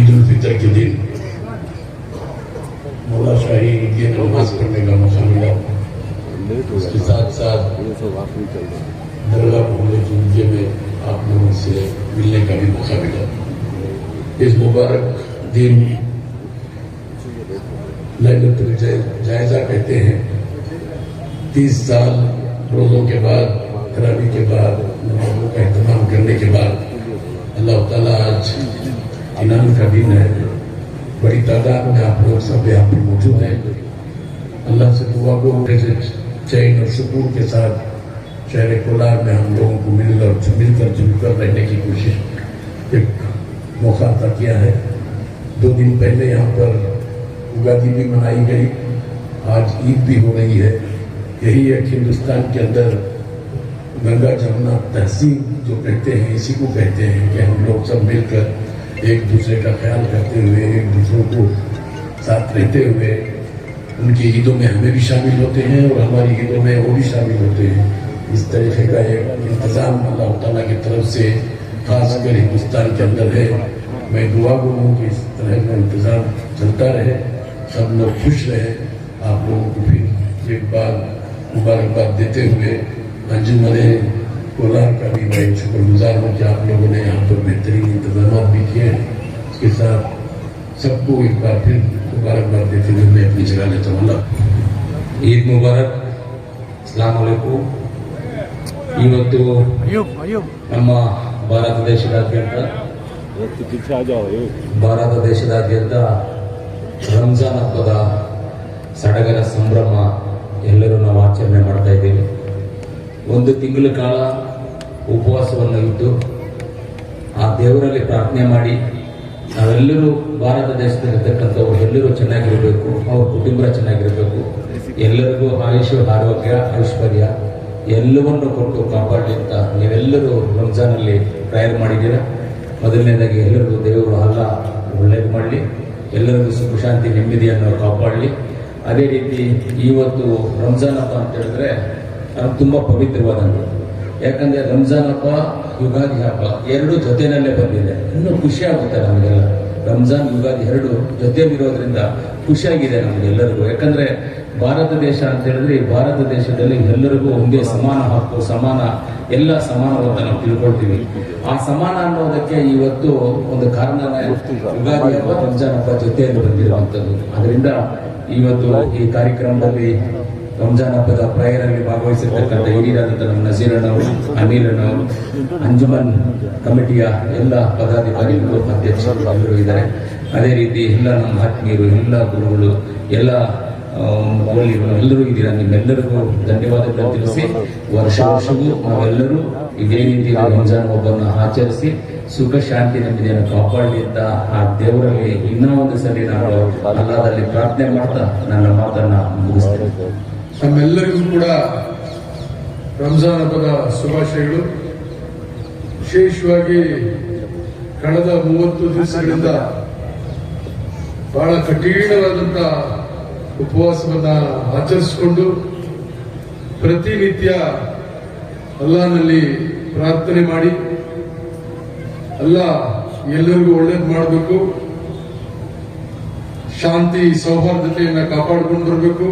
ईद उल फितर के दिन मौला शाही ईद नमाज पढ़ने का मौका मिला। उसके साथ साथ दरगाह घूमने के में आप लोगों से मिलने का भी मौका मिला। इस मुबारक दिन लैलतुल जायजा कहते हैं। 30 साल रोजों के बाद, तरावी के बाद, नमाजों का एहतमाम करने के बाद अल्लाह ताला आज इनाम का दिन है। बड़ी तादाद में आप लोग सब यहाँ पर मौजूद हैं। अल्लाह से दुआ को चैन और सुकून के साथ शहर कोलार में हम लोगों को मिलकर जुलकर रहने की कोशिश एक मौका अता किया है। 2 दिन पहले यहाँ पर उगादी भी मनाई गई, आज ईद भी हो रही है। यही एक हिंदुस्तान के अंदर गंगा जमुना तहसीब जो कहते हैं, इसी को कहते हैं कि हम लोग सब मिलकर एक दूसरे का ख्याल करते हुए, एक दूसरों को साथ रहते हुए उनकी ईदों में हमें भी शामिल होते हैं और हमारी ईदों में वो भी शामिल होते हैं। इस तरीके का एक इंतज़ाम अल्लाह ताला की तरफ से खासकर हिंदुस्तान के अंदर है। मैं दुआ करूँ कि इस तरह का इंतज़ाम चलता रहे, सब लोग खुश रहे। आप लोगों को फिर एक बार मुबारकबाद देते हुए अंजुमने कोलार का भी मैं शुक्रगुजार हूँ कि आप लोगों ने यहाँ पर बेहतरीन इंतजाम भी किए हैं। इसके साथ सबको एक बार फिर मुबारकबाद देते हुए मैं अपनी जगह लेता हूँ। ईद मुबारक, अस्ಸಲಾಮು ಅಲೈಕುಂ। ಇವತ್ತು ನಮ್ಮ ಭಾರತ ದೇಶದಾದ್ಯಂತ ರಂಜಾನ್ ಹಬ್ಬದ ಸಡಗರ ಸಂಭ್ರಮ ಎಲ್ಲರೂ ನಾವು ಆಚರಣೆ ಮಾಡ್ತಾ ಇದ್ದೀವಿ। 1 ತಿಂಗಳ ಕಾಲ ಉಪವಾಸವನ್ನು ಇದ್ದು ಆ ದೇವರಲ್ಲಿ ಪ್ರಾರ್ಥನೆ ಮಾಡಿ ನಾವೆಲ್ಲರೂ ಭಾರತ ದೇಶದಲ್ಲಿರ್ತಕ್ಕಂಥವ್ರು ಎಲ್ಲರೂ ಚೆನ್ನಾಗಿರಬೇಕು, ಅವ್ರ ಕುಟುಂಬ ಚೆನ್ನಾಗಿರಬೇಕು, ಎಲ್ಲರಿಗೂ ಆಯುಷ್ ಆರೋಗ್ಯ ಐಶ್ವರ್ಯ ಎಲ್ಲವನ್ನು ಕೊಟ್ಟು ಕಾಪಾಡಲಿ ಅಂತ ನೀವೆಲ್ಲರೂ ರಂಜಾನಲ್ಲಿ ಪ್ರೇಯರ್ ಮಾಡಿದ್ದೀರಾ। ಮೊದಲನೇದಾಗಿ ಎಲ್ಲರಿಗೂ ದೇವರು ಅಲ್ಲಾ ಒಳ್ಳೇದು ಮಾಡಲಿ, ಎಲ್ಲರಿಗೂ ಸುಖ ಶಾಂತಿ ನೆಮ್ಮದಿಯನ್ನು ಕಾಪಾಡಲಿ। ಅದೇ ರೀತಿ ಇವತ್ತು ರಂಜಾನ್ ಹಬ್ಬ ಅಂತ ಹೇಳಿದ್ರೆ ನಮ್ಗೆ ತುಂಬ ಪವಿತ್ರವಾದಂಥದ್ದು। ಯಾಕಂದರೆ ರಂಜಾನ್ ಹಬ್ಬ ಯುಗಾದಿ ಹಬ್ಬ ಎರಡೂ ಜೊತೆಯಲ್ಲೇ ಬಂದಿದೆ, ಇನ್ನೂ ಖುಷಿ ಆಗುತ್ತೆ ನಮಗೆಲ್ಲ। ರಂಜಾನ್ ಯುಗಾದಿ ಎರಡು ಜೊತೆಯಲ್ಲಿರೋದ್ರಿಂದ ಖುಷಿಯಾಗಿದೆ ನಮಗೆಲ್ಲರಿಗೂ। ಯಾಕಂದರೆ ಭಾರತ ದೇಶ ಅಂತ ಹೇಳಿದ್ರೆ ಈ ಭಾರತ ದೇಶದಲ್ಲಿ ಎಲ್ಲರಿಗೂ ಒಂದೇ ಸಮಾನ ಹಕ್ಕು, ಸಮಾನ ಎಲ್ಲ ಸಮಾನವಂತ ನಾವು ತಿಳ್ಕೊಳ್ತೀವಿ। ಆ ಸಮಾನ ಅನ್ನೋದಕ್ಕೆ ಇವತ್ತು ಒಂದು ಕಾರಣನೇ ಯುಗಾದಿ ಹಬ್ಬ ರಂಜಾನ್ ಹಬ್ಬ ಜೊತೆಯಲ್ಲಿ ಬಂದಿರುವಂಥದ್ದು। ಅದರಿಂದ ಇವತ್ತು ಈ ಕಾರ್ಯಕ್ರಮದಲ್ಲಿ ರಂಜಾನ್ ಹಬ್ಬದ ಪ್ರೇಯರಲ್ಲಿ ಭಾಗವಹಿಸಿರ್ತಕ್ಕಂಥ ಹಿರಿಯರಾದಂಥ ನಮ್ಮ ನಜೀರಣ್ಣವರು, ಅಮೀರಣ್ಣವರು, ಅಂಜುಮನ್ ಕಮಿಟಿಯ ಎಲ್ಲ ಪದಾಧಿಕಾರಿಗಳು, ಅಧ್ಯಕ್ಷರು ಎಲ್ಲರೂ ಇದ್ದಾರೆ। ಅದೇ ರೀತಿ ಎಲ್ಲ ನಮ್ಮ ಆತ್ಮೀಯರು, ಎಲ್ಲ ಗುರುಗಳು, ಎಲ್ಲ ಎಲ್ಲರೂ ಇದ್ದೀರಾ। ನಿಮ್ಮೆಲ್ಲರಿಗೂ ಧನ್ಯವಾದಗಳು ತಿಳಿಸಿ ವರ್ಷವೂ ನಾವೆಲ್ಲರೂ ಇದೇ ರೀತಿ ರಂಜಾನ್ ಹಬ್ಬವನ್ನು ಆಚರಿಸಿ ಸುಖ ಶಾಂತಿ ನೆಮ್ಮದಿಯನ್ನು ಕಾಪಾಡಲಿ ಅಂತ ಆ ದೇವರಲ್ಲಿ ಇನ್ನೂ ಒಂದು ಸಲ ನಾನು ಅಲ್ಲಾಹದಲ್ಲಿ ಪ್ರಾರ್ಥನೆ ಮಾಡ್ತಾ ನನ್ನ ಮಾತನ್ನ ಮುಗಿಸ್ತೇನೆ। ನಮ್ಮೆಲ್ಲರಿಗೂ ಕೂಡ ರಂಜಾನ್ ಹಬ್ಬದ ಶುಭಾಶಯಗಳು। ವಿಶೇಷವಾಗಿ ಕಳೆದ 30 ದಿವಸಗಳಿಂದ ಬಹಳ ಕಠಿಣವಾದಂಥ ಉಪವಾಸವನ್ನ ಆಚರಿಸಿಕೊಂಡು ಪ್ರತಿನಿತ್ಯ ಅಲ್ಲಾಹನಲ್ಲಿ ಪ್ರಾರ್ಥನೆ ಮಾಡಿ ಅಲ್ಲಾಹ್ ಎಲ್ಲರಿಗೂ ಒಳ್ಳೇದು ಮಾಡಬೇಕು, ಶಾಂತಿ ಸೌಹಾರ್ದತೆಯನ್ನು ಕಾಪಾಡಿಕೊಂಡು ಬರಬೇಕು,